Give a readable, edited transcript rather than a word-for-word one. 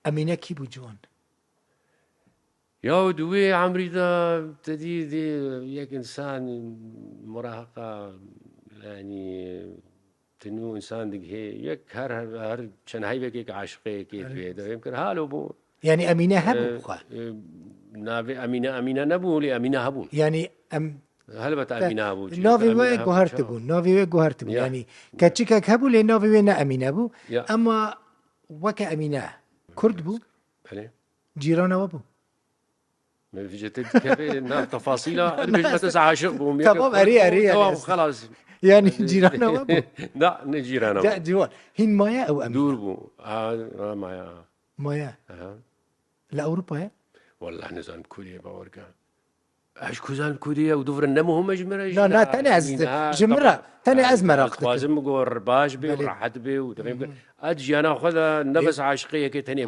أمينة كيبو جوان يا دوي عمري دا تدي دي يك إنسان مراهقة يعني تنو إنسان دق هي يك هر شن هاي بيك عاشقة كيف بيدا يمكن هالو بو يعني أمينة هبو بخوا نافي أمينة نبو لي أمينة هبو يعني هل بتا أمينة هبو نافي وي جوهرتبو نافي وي جوهرتبو يعني كاتشيكا هبو لي نافي وي نا أمينة بو أما وك أمينة كرد بو جيران وبو ما في جت كيف تفاصيلها أنا بيش بس عاشق بوم تمام أري خلاص يعني جيران وبو لا نجيران لا جوان هين مايا أو أمينة دور بو مايا مايا لا أوروبا يا والله نزان كوريا باوركا اش كوزان كوريا ودور النمو هم جمرة لا تاني از جمرة تاني از مراقتك لازم قور باش بي وراحت بي وتقريبا ادجي انا اخذ نفس عاشقيه كي تاني